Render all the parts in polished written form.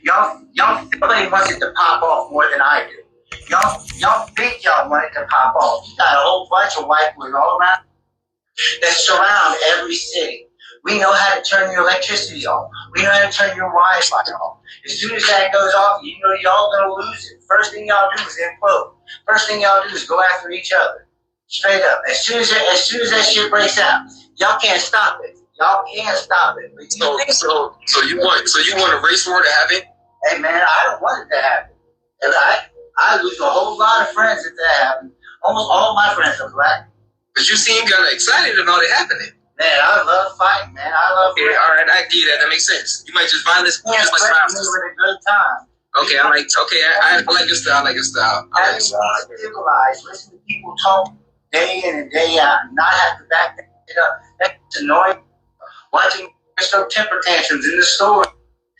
Y'all nobody wants it to pop off more than I do. Y'all think y'all want it to pop off. You got a whole bunch of white boys all around that surround every city. We know how to turn your electricity on. We know how to turn your Wi-Fi on. As soon as that goes off, you know y'all gonna lose it. First thing y'all do is implode. First thing y'all do is go after each other. Straight up. As soon as that shit breaks out, y'all can't stop it. Y'all can't stop it. So you want a race war to happen? Hey man, I don't want it to happen. And I lose a whole lot of friends if that happens. Almost all my friends are black. But you seem kind of excited about it happening. Man, I love fighting, man. I love fighting. All right, I get that. That makes sense. You might just violence, just like violence. With a good time. Okay, I like your style. I like your style. I like civilized. Listen to people talk day in and day out, and not have to back it up. That's annoying. Watching throw temper tantrums in the store.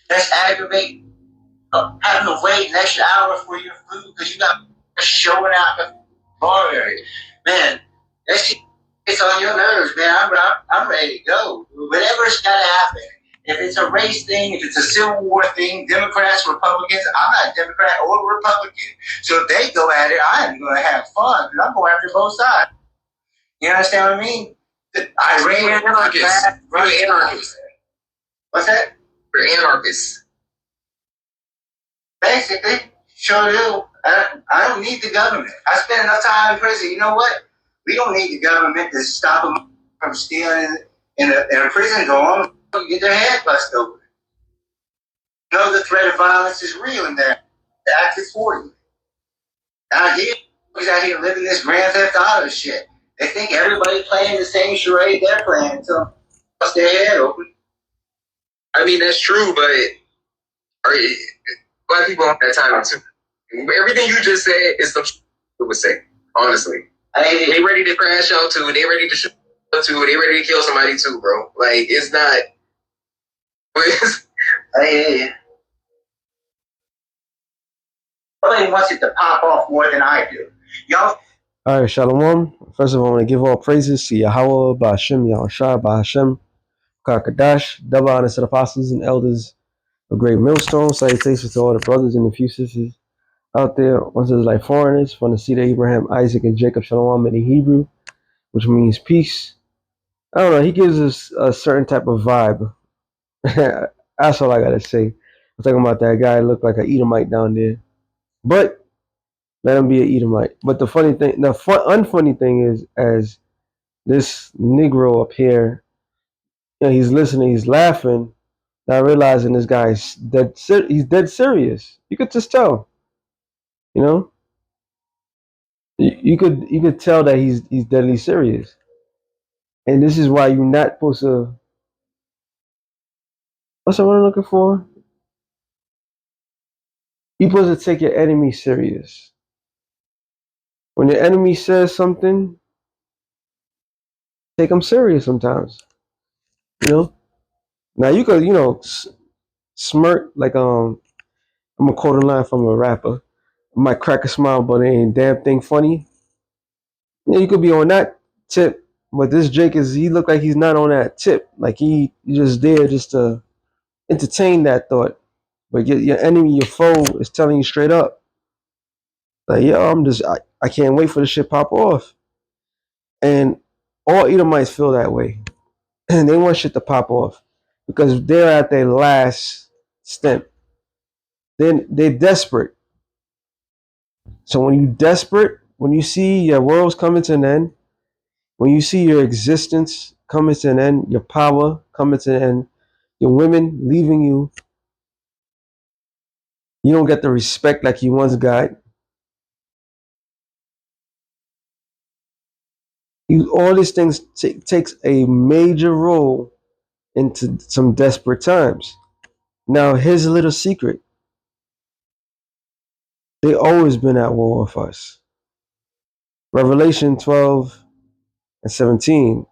That's aggravating. Having to wait an extra hour for your food because you got showing out the bar area. Man, that shit gets on your nerves, man. I'm ready to go. Whatever's got to happen. If it's a race thing, if it's a Civil War thing, Democrats, Republicans, I'm not a Democrat or a Republican. So if they go at it, I'm going to have fun because I'm going after both sides. You understand what I mean? You're anarchist. What's that? You're anarchist. Basically, sure do. I don't need the government. I spent enough time in prison. You know what? We don't need the government to stop them from stealing in a prison dorm. Get their head busted open. You know the threat of violence is real in there. The act is for you. Out here, he's out here living this Grand Theft Auto shit. They think everybody's playing the same charade they're playing, so bust their head open. I mean, that's true, but black people don't have time too. Everything you just said is some shit people would say, honestly. They ready to crash out too. They ready to shoot too. They ready to kill somebody too, bro. Like, it's not... Nobody wants it to pop off more than I do. Y'all. All right, Shalom. First of all, I want to give all praises to Yahweh, Ba'ashem, Yahushua, Ba'ashem, Kakadash, double honors to the apostles and elders of Great Millstone. Salutations to all the brothers and a few sisters out there. Ones that are like foreigners from the seed of Abraham, Isaac, and Jacob, Shalom in the Hebrew, which means peace. I don't know. He gives us a certain type of vibe. That's all I got to say. I'm talking about that guy looked like an Edomite down there. But let him be an Edomite. But the funny thing, the unfunny thing is, as this Negro up here, you know, he's listening, he's laughing, not realizing this guy's dead. He's dead serious. You could just tell. You know, you could tell that he's deadly serious. And this is why you're not supposed to. What's the word I'm looking for? You're supposed to take your enemy serious. When your enemy says something, take them serious sometimes. You know. Now you could, smirk like I'm gonna quote a line from a rapper. I might crack a smile, but it ain't damn thing funny. Yeah, you could be on that tip, but this Jake he look like he's not on that tip. Like he just there just to entertain that thought. But your enemy, your foe, is telling you straight up, like, yo, I can't wait for this shit pop off. And all Edomites feel that way. And they want shit to pop off because they're at their last stint. They're desperate. So when you're desperate, when you see your world's coming to an end, when you see your existence coming to an end, your power coming to an end, your women leaving you, you don't get the respect like you once got. All these things takes a major role into some desperate times. Now, here's a little secret. They always been at war with us. Revelation 12:17.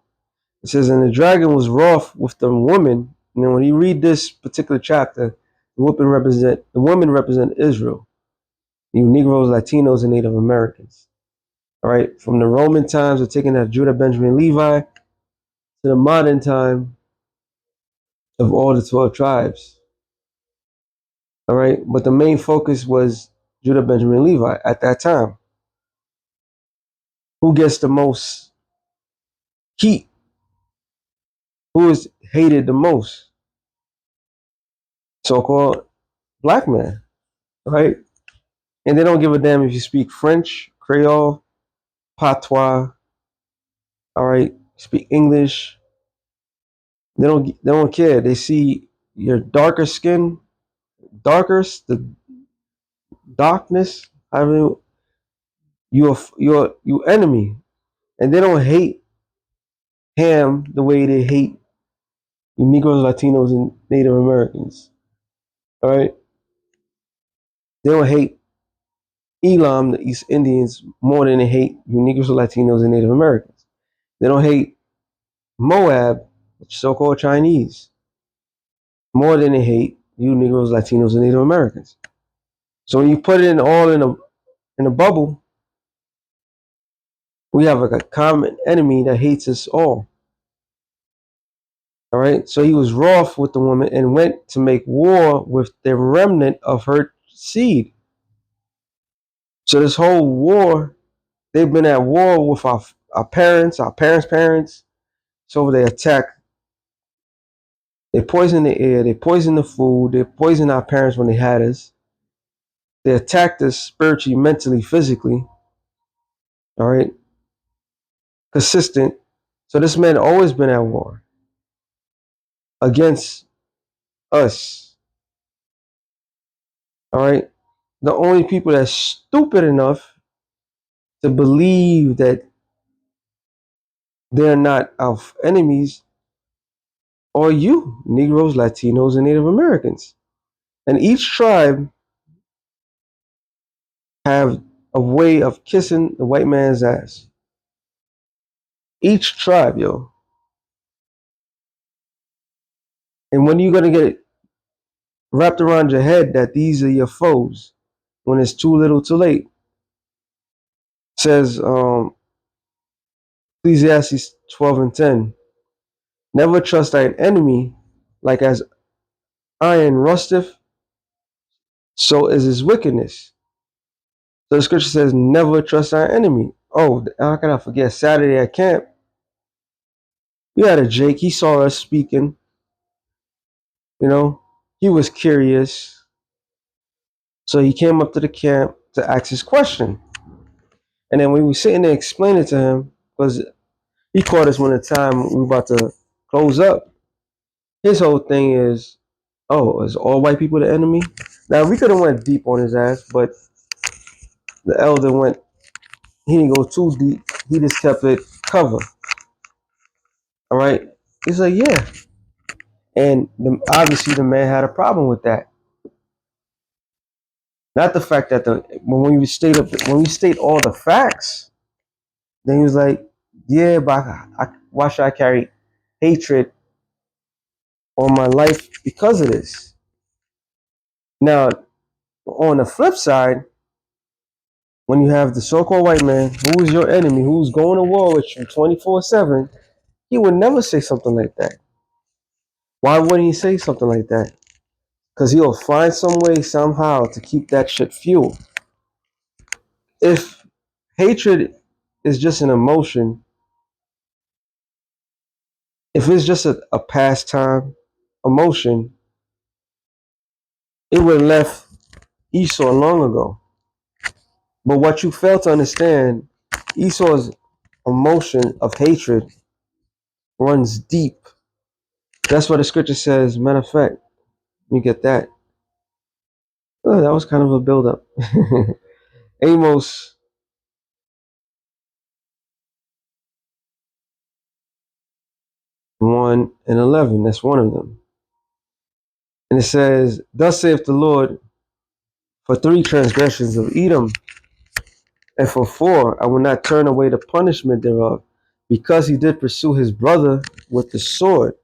It says, and the dragon was wroth with the woman. And then when you read this particular chapter, the women represent Israel. You Negroes, Latinos, and Native Americans. All right, from the Roman times of taking out Judah, Benjamin, Levi, to the modern time of all the 12 tribes. All right, but the main focus was Judah, Benjamin, Levi at that time. Who gets the most heat? Who is hated the most? So-called black man, right? And they don't give a damn if you speak French, Creole, Patois, all right, speak English. They don't care. They see your darker skin, the darkness. I mean, you enemy, and they don't hate him the way they hate you Negroes, Latinos, and Native Americans. All right, they don't hate Elam, the East Indians, more than they hate you Negroes, Latinos, and Native Americans. They don't hate Moab, so-called Chinese, more than they hate you Negroes, Latinos, and Native Americans. So when you put it in all in a bubble, we have like a common enemy that hates us all. All right. So he was wroth with the woman and went to make war with the remnant of her seed. So this whole war, they've been at war with our parents, our parents' parents. So they attack. They poison the air. They poison the food. They poison our parents when they had us. They attacked us spiritually, mentally, physically. All right. Consistent. So this man always been at war against us. All right. The only people that's stupid enough to believe that they're not our enemies are you, Negroes, Latinos, and Native Americans. And each tribe have a way of kissing the white man's ass. Each tribe, yo. And when you gonna get it wrapped around your head that these are your foes, when it's too little too late? Says Ecclesiastes 12:10. Never trust thine enemy, like as iron rusteth, so is his wickedness. So the scripture says, never trust our enemy. Oh, how can I forget? Saturday at camp, we had a Jake. He saw us speaking. You know, he was curious. So he came up to the camp to ask his question. And then we were sitting there explaining to him, because he caught us when the time we were about to close up. His whole thing is, oh, is all white people the enemy? Now, we could have went deep on his ass, but the elder he didn't go too deep. He just kept it cover. All right. He's like, yeah. And obviously the man had a problem with that. Not the fact that when we state all the facts, then he was like, yeah, but why should I carry hatred on my life because of this? Now, on the flip side, when you have the so-called white man who is your enemy, who's going to war with you 24/7, he would never say something like that. Why wouldn't he say something like that? Because he'll find some way somehow to keep that shit fueled. If hatred is just an emotion, if it's just a pastime emotion, it would have left Esau long ago. But what you fail to understand, Esau's emotion of hatred runs deep. That's what the scripture says. Matter of fact, you get that. Oh, that was kind of a build-up. Amos 1:11. That's one of them. And it says, thus saith the Lord, for 3 transgressions of Edom, and for 4, I will not turn away the punishment thereof, because he did pursue his brother with the sword,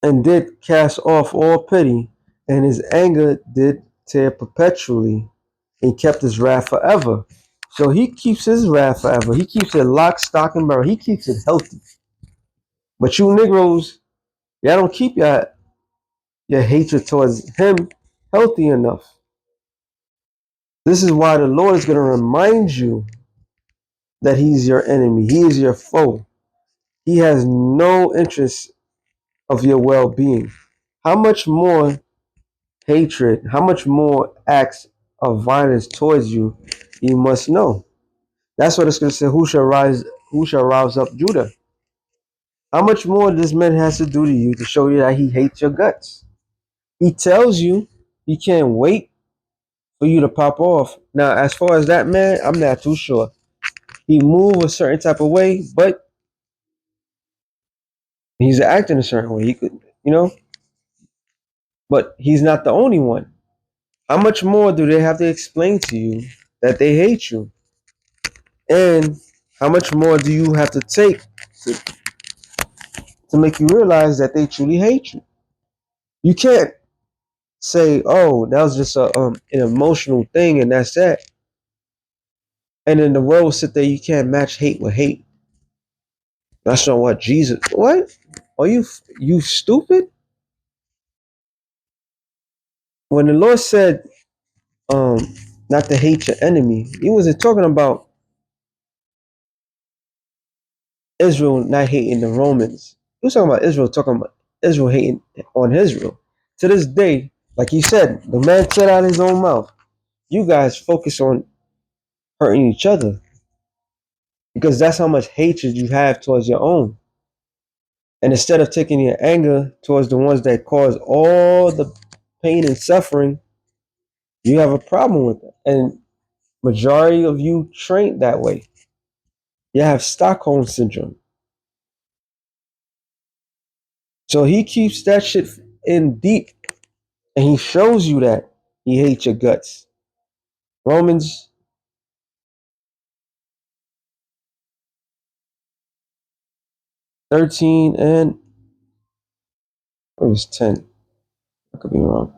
and did cast off all pity, and his anger did tear perpetually, and kept his wrath forever. So he keeps his wrath forever. He keeps it lock, stock, and barrel. He keeps it healthy. But you Negroes, y'all don't keep your hatred towards him healthy enough. This is why the Lord is going to remind you that he's your enemy. He is your foe. He has no interest of your well-being. How much more hatred, how much more acts of violence towards you, you must know. That's what it's going to say. Who shall rouse up Judah? How much more this man has to do to you to show you that he hates your guts? He tells you he can't wait for you to pop off. Now, as far as that man, I'm not too sure. He move a certain type of way, but he's acting a certain way. He could, but he's not the only one. How much more do they have to explain to you that they hate you? And how much more do you have to take to, to make you realize that they truly hate you? You can't say, "Oh, that was just an emotional thing," and that's that. And then the world will sit there. You can't match hate with hate. That's not what Jesus. What? Are you stupid? When the Lord said, um, not to hate your enemy, He wasn't talking about Israel not hating the Romans. He was talking about Israel talking about Israel hating on Israel. To this day, like he said, the man said out of his own mouth, you guys focus on hurting each other because that's how much hatred you have towards your own. And instead of taking your anger towards the ones that cause all the pain and suffering, you have a problem with it. And majority of you trained that way. You have Stockholm syndrome. So he keeps that shit in deep and he shows you that he hates your guts. Romans 13 and it was 10. I could be wrong.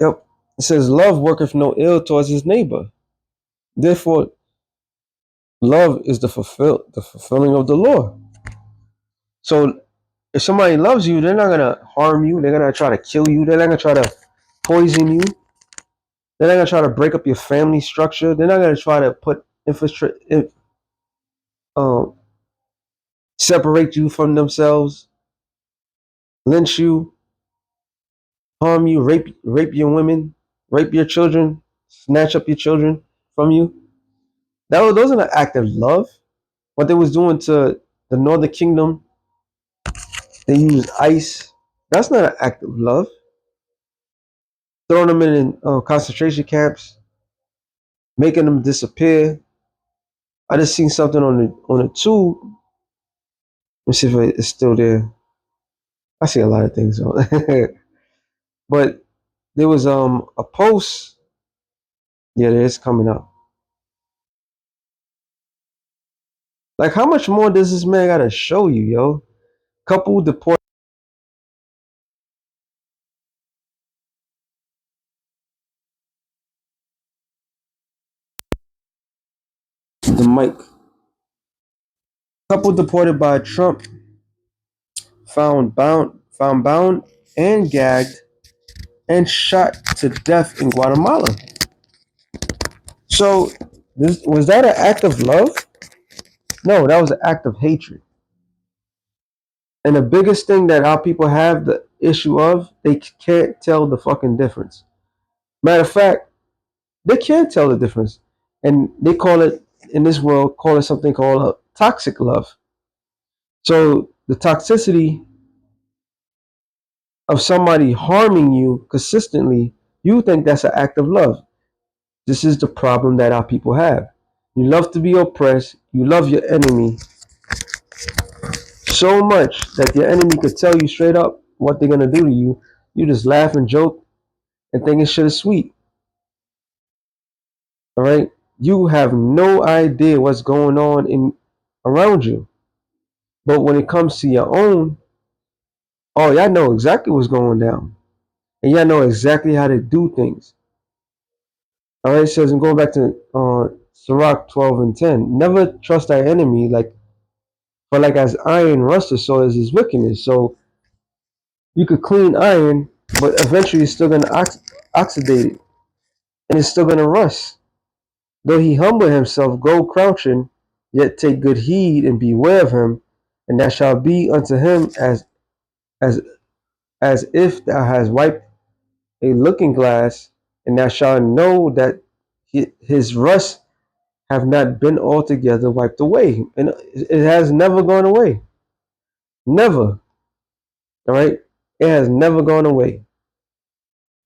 Yep. It says, love worketh no ill towards his neighbor. Therefore, love is the fulfilling of the law. So if somebody loves you, they're not gonna harm you. They're gonna try to kill you. They're not gonna try to poison you. They're not gonna try to break up your family structure. They're not gonna try to um, separate you from themselves, lynch you, harm you, rape your women, rape your children, snatch up your children from you. Those are an act of love. What they was doing to the Northern Kingdom, they used ice. That's not an act of love. Throwing them in concentration camps, making them disappear. I just seen something on the tube. Let me see if it's still there. I see a lot of things on, but there was a post. Yeah, it's coming up. Like, how much more does this man gotta show you, yo? Couple deported. The mic. Couple deported by Trump. Found bound and gagged and shot to death in Guatemala. So, was that an act of love? No, that was an act of hatred. And the biggest thing that our people have the issue of, they can't tell the fucking difference. Matter of fact, they can't tell the difference. And they call it, in this world, call it something called a toxic love. So the toxicity of somebody harming you consistently, you think that's an act of love. This is the problem that our people have. You love to be oppressed. You love your enemy so much that your enemy could tell you straight up what they're gonna do to you. You just laugh and joke and think it's shit is sweet. All right, you have no idea what's going on in around you. But when it comes to your own, oh, y'all know exactly what's going down, and y'all know exactly how to do things. All right, it says, and going back to Sirach 12 and 10, never trust thy enemy, like for like as iron rusteth, so is his wickedness. So You could clean iron, but eventually it's still gonna oxidate it, and it's still gonna rust. Though he humble himself, go crouching, yet take good heed and beware of him, and that shall be unto him as as if thou hast wiped a looking glass, and thou shalt know that his rust have not been altogether wiped away, and it has never gone away, never. All right, it has never gone away.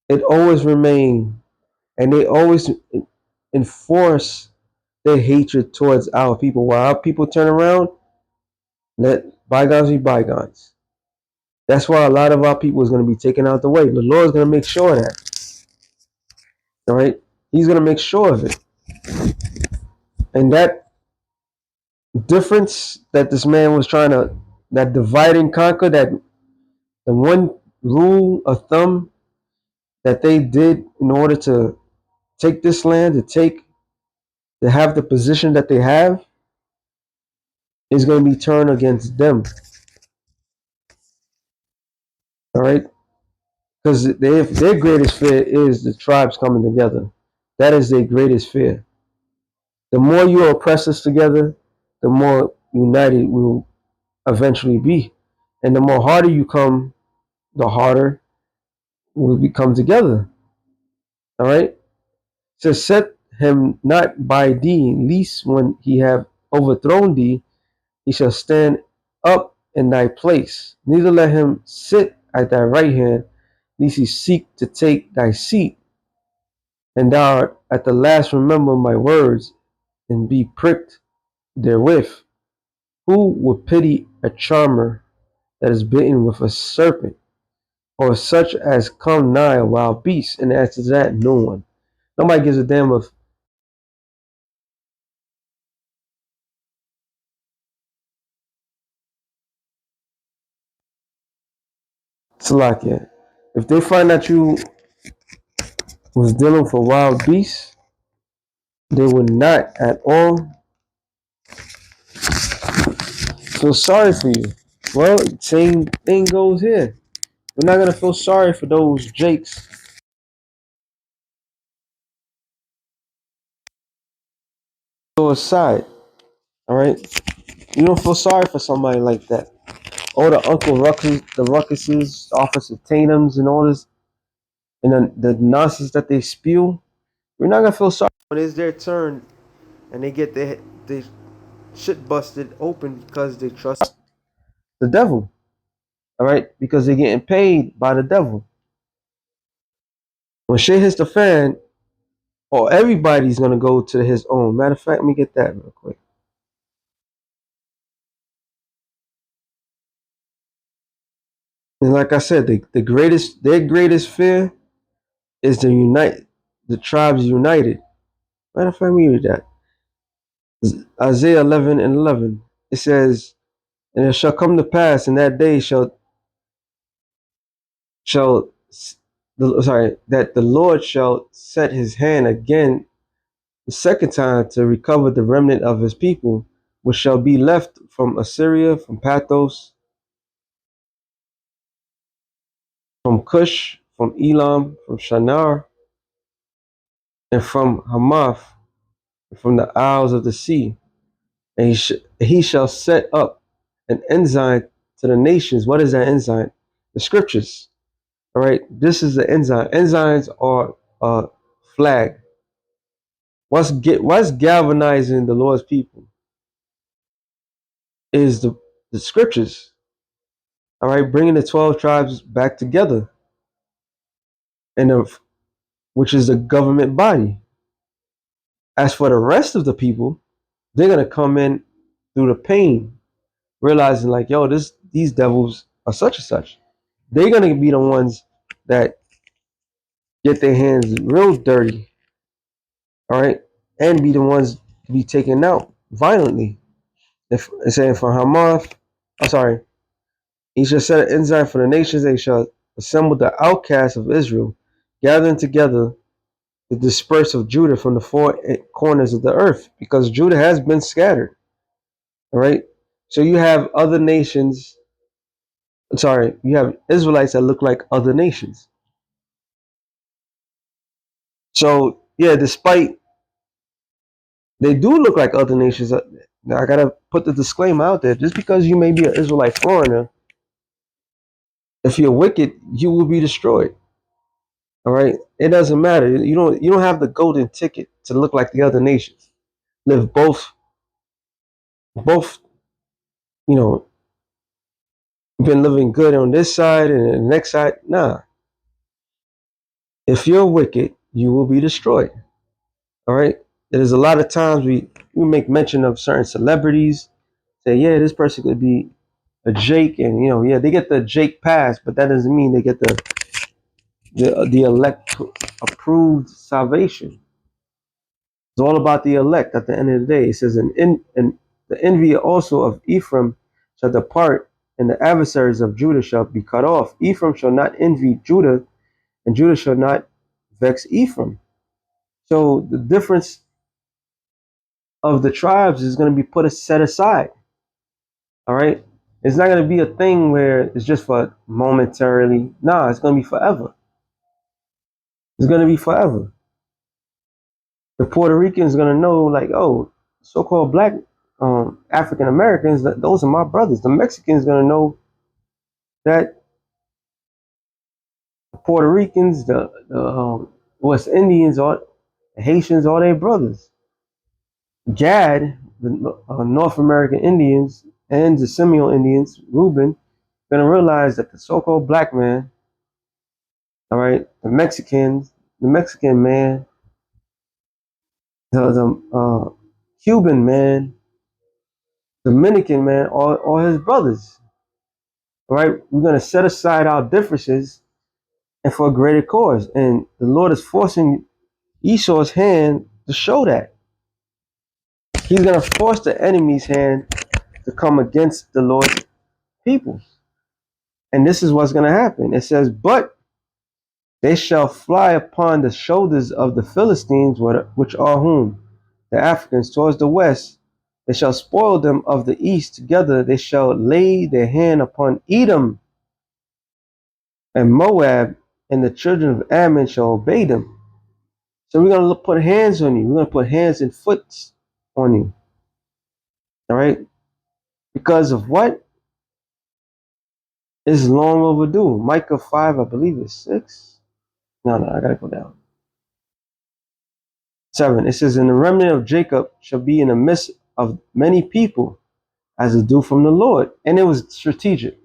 It always remained, and they always enforce their hatred towards our people. While our people turn around, let bygones be bygones. That's why a lot of our people is going to be taken out the way. The Lord is going to make sure of that. All right, He's going to make sure of it, and that difference that this man was trying to, that divide and conquer, that the one rule of thumb that they did in order to take this land, to have the position that they have, is going to be turned against them. All right, because their greatest fear is the tribes coming together. That is their greatest fear. The more you oppress us together, the more united we'll eventually be, and the more harder you come, the harder we'll become together. All right. So set him not by thee, least when he have overthrown thee, he shall stand up in thy place. Neither let him sit at thy right hand, lest he seek to take thy seat. And thou art at the last remember my words, and be pricked therewith. Who would pity a charmer that is bitten with a serpent, or such as come nigh a wild beast? And as to that, no one. Nobody gives a damn of Salakia. If they find that you was dealing with a wild beast, they would not at all feel sorry for you. Well, same thing goes here. We're not gonna feel sorry for those jakes go aside. All right, you don't feel sorry for somebody like that. All the Uncle Ruckus, the Ruckuses, Officer Tatum's, and all this, and the nonsense that they spew. We're not gonna feel sorry when it's their turn and they get their shit busted open because they trust the devil. All right, because they're getting paid by the devil. When shit hits the fan, or everybody's gonna go to his own. Matter of fact, let me get that real quick. And like I said, their greatest fear is to unite the tribes united. Matter of fact, let me read that. Isaiah 11:11. It says, "And it shall come to pass in that day shall that the Lord shall set his hand again the second time to recover the remnant of his people, which shall be left from Assyria, from Pathros, from Cush, from Elam, from Shinar, and from Hamath, and from the isles of the sea. And he shall set up an ensign to the nations." What is that ensign? The scriptures. All right, this is the ensign. Ensigns are a flag. What's galvanizing the Lord's people is the scriptures. All right, bringing the 12 tribes back together, and which is the government body. As for the rest of the people, they're gonna come in through the pain, realizing like, yo, these devils are such and such. They're gonna be the ones that get their hands real dirty, all right, and be the ones to be taken out violently. If it's saying for Hamath, I'm sorry, he shall set an ensign for the nations. They shall assemble the outcasts of Israel, gathering together the dispersed of Judah from the four corners of the earth, because Judah has been scattered. All right. So you have other nations Sorry, you have Israelites that look like other nations. So yeah, despite they do look like other nations, I gotta put the disclaimer out there. Just because you may be an Israelite foreigner, if you're wicked, you will be destroyed. All right, it doesn't matter. You don't have the golden ticket to look like the other nations. Live both. You know, been living good on this side and the next side. Nah, if you're wicked, you will be destroyed. All right. There's a lot of times we make mention of certain celebrities. Say, yeah, this person could be a Jake, and yeah, they get the Jake pass, but that doesn't mean they get the elect approved salvation. It's all about the elect. At the end of the day, it says, and the envy also of Ephraim shall depart, and the adversaries of Judah shall be cut off. Ephraim shall not envy Judah, and Judah shall not vex Ephraim. So the difference of the tribes is going to be set aside. All right. It's not going to be a thing where it's just for momentarily. Nah, it's going to be forever. It's going to be forever. The Puerto Ricans going to know, like, oh, so-called black African Americans, those are my brothers. The Mexicans going to know that the Puerto Ricans, the West Indians, all the Haitians, all their brothers. Gad, the North American Indians, and the Seminole Indians, Reuben, going to realize that the so-called black man, all right, the Mexican man, the Cuban man, Dominican man, all his brothers. All right, we're going to set aside our differences and for a greater cause. And the Lord is forcing Esau's hand to show that. He's going to force the enemy's hand to come against the Lord's people. And this is what's going to happen. It says, but they shall fly upon the shoulders of the Philistines, which are whom? The Africans towards the west. They shall spoil them of the east together. They shall lay their hand upon Edom and Moab, and the children of Ammon shall obey them. So we're going to put hands on you. We're going to put hands and foot on you. All right? Because of what? It's long overdue. Micah 5, I believe it's 6. No, I got to go down. 7. It says, and the remnant of Jacob shall be in the midst of many people as a dew from the Lord. And it was strategic.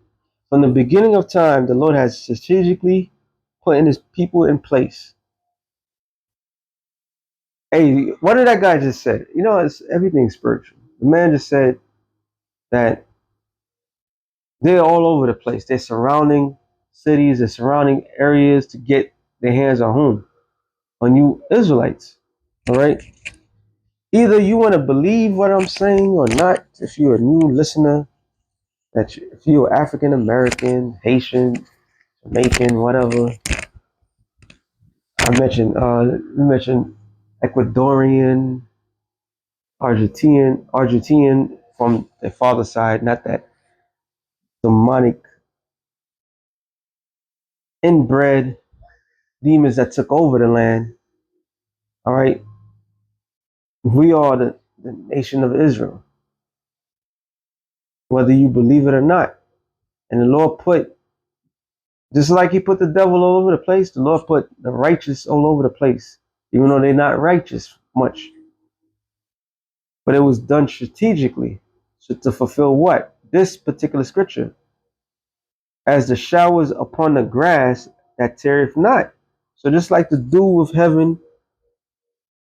From the beginning of time, the Lord has strategically put in his people in place. Hey, what did that guy just say? It's everything spiritual. The man just said that they're all over the place. They're surrounding cities, they're surrounding areas to get their hands on whom? On you Israelites. All right? Either you want to believe what I'm saying or not. If you're a new listener, if you're African American, Haitian, Jamaican, whatever. We mentioned Ecuadorian, Argentinian from their father's side, not that demonic inbred demons that took over the land. All right. We are the nation of Israel, whether you believe it or not. And the Lord put, just like he put the devil all over the place, the Lord put the righteous all over the place, even though they're not righteous much. But it was done strategically to fulfill what? This particular scripture. As the showers upon the grass that tarrieth not. So just like the dew of heaven,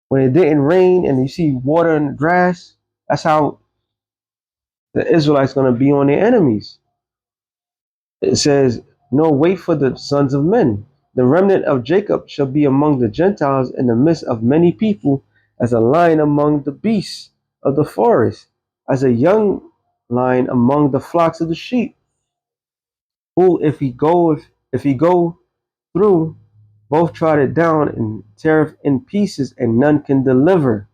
when it didn't rain and you see water in the grass, that's how the Israelites going to be on their enemies. It says, no, wait for the sons of men. The remnant of Jacob shall be among the Gentiles in the midst of many people, as a lion among the beasts of the forest, as a young lion among the flocks of the sheep. Who, if he go through, both trod it down and tear it in pieces, and none can deliver.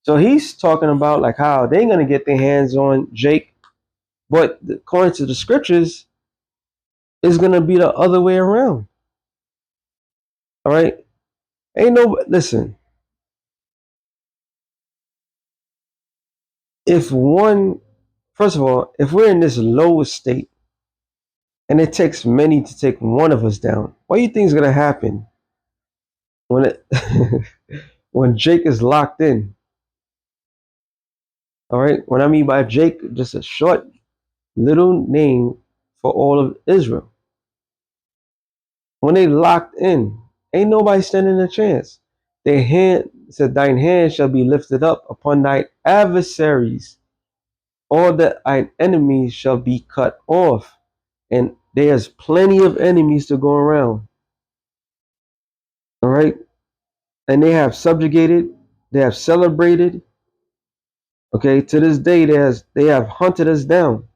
So he's talking about like how they're gonna get their hands on Jake, but according to the scriptures, It's gonna be the other way around. All right. Ain't no listen. If one, first of all, if we're in this lower state and it takes many to take one of us down, what do you think is gonna happen when it when Jake is locked in? All right. What I mean by Jake, just a short little name for all of Israel. When they locked in, ain't nobody standing a chance. Their hand said, "Thine hand shall be lifted up upon thy adversaries; all that thine enemies shall be cut off." And there's plenty of enemies to go around. All right, and they have subjugated, they have celebrated. Okay, to this day, they have hunted us down.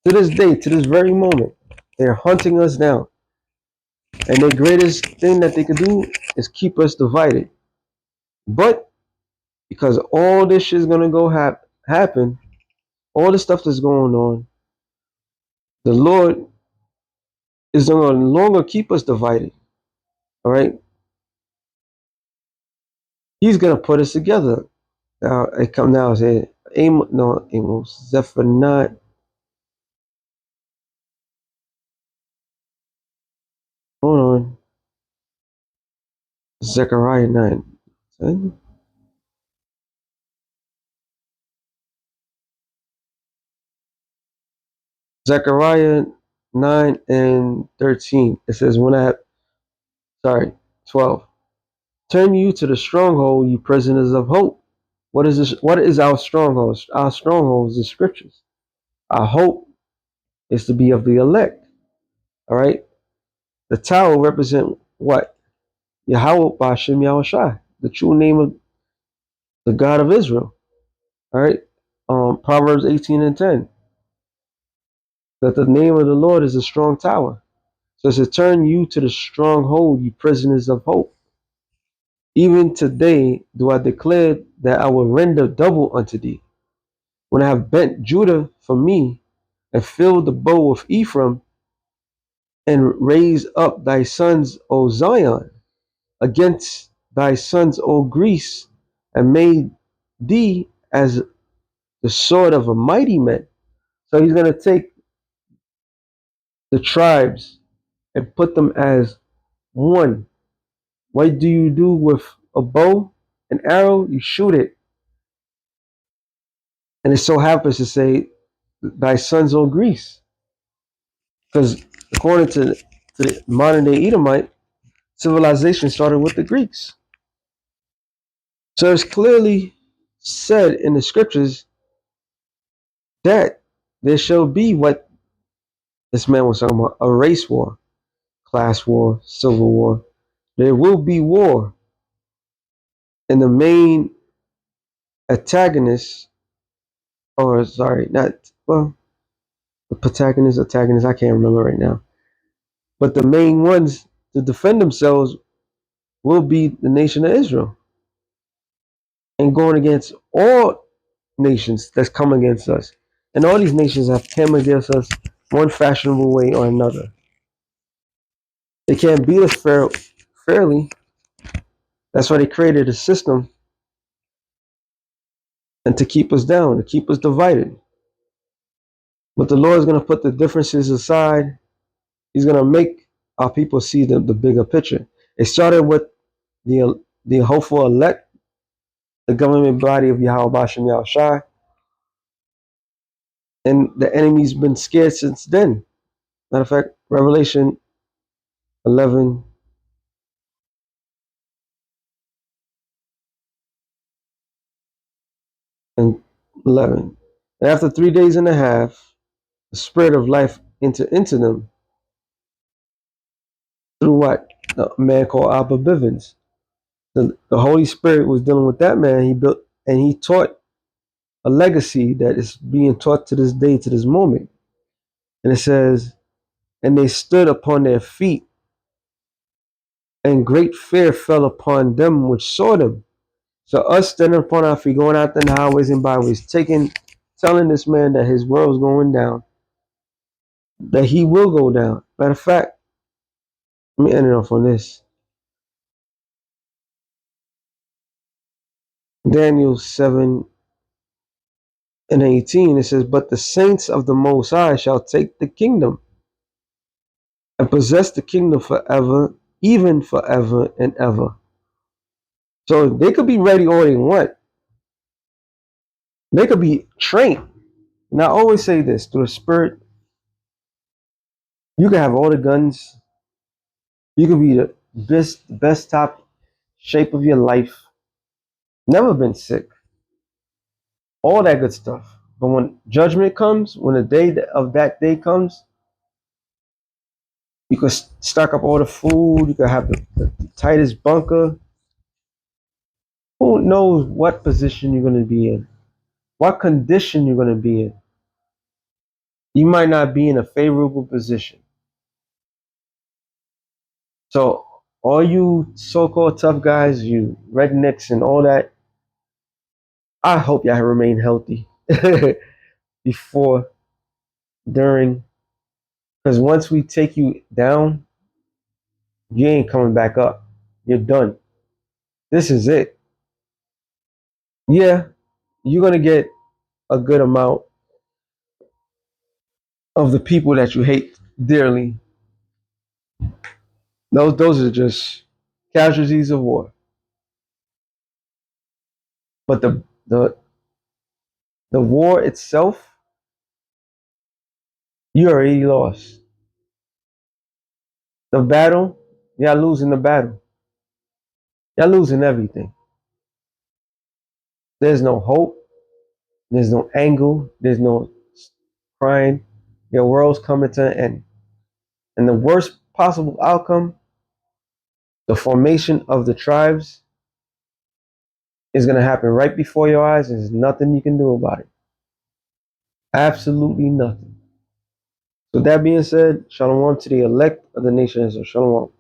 To this day, to this very moment, they're hunting us down. And the greatest thing that they could do is keep us divided. But because all this shit is gonna go happen, all the stuff that's going on, the Lord is no longer keep us divided. All right, He's gonna put us together. Now I come now and say Amos, Zephaniah. Hold on, Zechariah 9. Zechariah 9 and 13. It says, when I sorry, 12. Turn you to the stronghold, you prisoners of hope. What is this? What is our stronghold? Our stronghold is the scriptures. Our hope is to be of the elect. All right. The tower represent what? Yahweh Bashem Yahushai, the true name of the God of Israel. All right. Proverbs 18 and 10. That the name of the Lord is a strong tower. So it says, turn you to the stronghold, you prisoners of hope. Even today do I declare that I will render double unto thee. When I have bent Judah for me, and filled the bow of Ephraim, and raised up thy sons, O Zion, against thy sons, O Greece, and made thee as the sword of a mighty man. So he's going to take the tribes and put them as one. What do you do with a bow, an arrow? You shoot it. And it so happens to say, thy sons, O Greece. Because according to the modern day Edomite, civilization started with the Greeks. So it's clearly said in the scriptures that there shall be what this man was talking about, a race war, class war, civil war. There will be war. And the main antagonist, or sorry, not, well, the protagonist, I can't remember right now. But the main ones to defend themselves will be the nation of Israel. And going against all nations that's come against us. And all these nations have come against us one fashionable way or another. They can't beat us fairly. That's why they created a system and to keep us down, to keep us divided. But the Lord is going to put the differences aside. He's going to make our people see the bigger picture. It started with the hopeful elect, the government body of Yahweh Bashem Yahushai, and the enemy's been scared since then. Matter of fact, Revelation 11 and 11. And after 3 days and a half, the spirit of life entered into them through what? A man called Abba Bivens. The Holy Spirit was dealing with that man. He built and he taught a legacy that is being taught to this day, to this moment. And it says, and they stood upon their feet, and great fear fell upon them which saw them. So us standing upon our feet, going out in the highways and byways, telling this man that his world's going down. that he will go down. Matter of fact, let me end it off on this. Daniel 7:18, it says, "But the saints of the Most High shall take the kingdom and possess the kingdom forever, even forever and ever." So they could be ready all they want. They could be trained. And I always say this, through the spirit, you can have all the guns. You can be the best top shape of your life. Never been sick. All that good stuff. But when judgment comes, when the day of that day comes, you can stock up all the food. You can have the tightest bunker. Who knows what position you're going to be in? What condition you're going to be in? You might not be in a favorable position. So all you so-called tough guys, you rednecks and all that, I hope y'all remain healthy before, during, because once we take you down, you ain't coming back up. You're done. This is it. Yeah, you're gonna get a good amount of the people that you hate dearly. Those are just casualties of war. But the war itself, you already lost. The battle, y'all losing the battle. Y'all losing everything. There's no hope. There's no angle. There's no crying. Your world's coming to an end. And the worst possible outcome, the formation of the tribes, is going to happen right before your eyes. There's nothing you can do about it. Absolutely nothing. So that being said, shalom to the elect of the nations of Shalom.